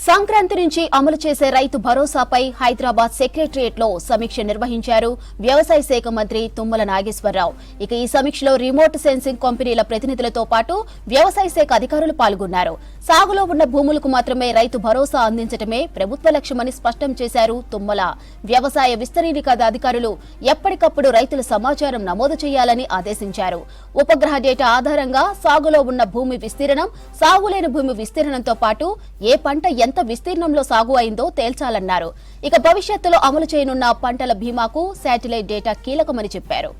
సంక్రాంతి నుంచి అమలు చేసే రైతు భరోసాపై హైదరాబాద్ సెక్రటరియట్ లో సమీక్ష నిర్వహించారు వ్యవసాయ శాఖ మంత్రి తుమ్మల నాగేశ్వరరావు. ఇక ఈ సమీక్షలో రిమోట్ సెన్సింగ్ కంపెనీల ప్రతినిధులతో పాటు వ్యవసాయ శాఖ అధికారులు పాల్గొన్నారు. సాగులో ఉన్న భూములకు మాత్రమే రైతు భరోసా అందించడమే ప్రభుత్వ లక్ష్యమని స్పష్టం చేశారు తుమ్మల. వ్యవసాయ విస్తరణాధికారులు అధికారులు ఎప్పటికప్పుడు రైతుల సమాచారం నమోదు చేయాలని ఆదేశించారు. ఉపగ్రహ డేటా ఆధారంగా సాగులో ఉన్న భూమి విస్తీర్ణం, సాగులేని భూమి విస్తీర్ణంతో పాటు ఏ పంట ఎంత విస్తీర్ణంలో సాగు అయిందో తేల్చాలన్నారు. ఇక భవిష్యత్తులో అమలు చేయనున్న పంటల బీమాకు శాటిలైట్ డేటా కీలకమని చెప్పారు.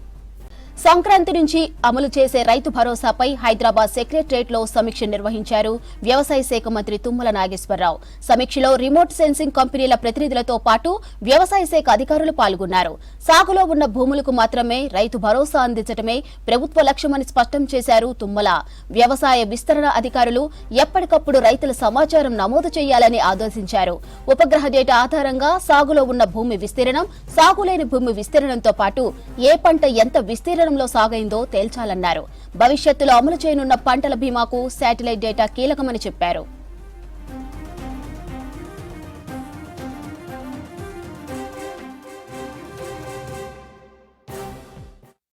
సంక్రాంతి నుంచి అమలు చేసే రైతు భరోసాపై హైదరాబాద్ సెక్రటరియట్ లో సమీక్ష నిర్వహించారు వ్యవసాయ శాఖ మంత్రి తుమ్మల నాగేశ్వరరావు. సమీక్షలో రిమోట్ సెన్సింగ్ కంపెనీల ప్రతినిధులతో పాటు వ్యవసాయ శాఖ అధికారులు పాల్గొన్నారు. సాగులో ఉన్న భూములకు మాత్రమే రైతు భరోసా అందించడమే ప్రభుత్వ లక్ష్యమని స్పష్టం చేశారు తుమ్మల. వ్యవసాయ విస్తరణ అధికారులు ఎప్పటికప్పుడు రైతుల సమాచారం నమోదు చేయాలని ఆదేశించారు. ఉపగ్రహ డేటా ఆధారంగా సాగులో ఉన్న భూమి విస్తీర్ణం, సాగులేని భూమి విస్తీర్ణంతో పాటు ఏ పంట ఎంత విస్తీర్ణంలో సాగైందో తేల్చాలన్నారు. భవిష్యత్తులో అమలు చేయనున్న పంటల బీమాకు శాటిలైట్ డేటా కీలకమని చెప్పారు.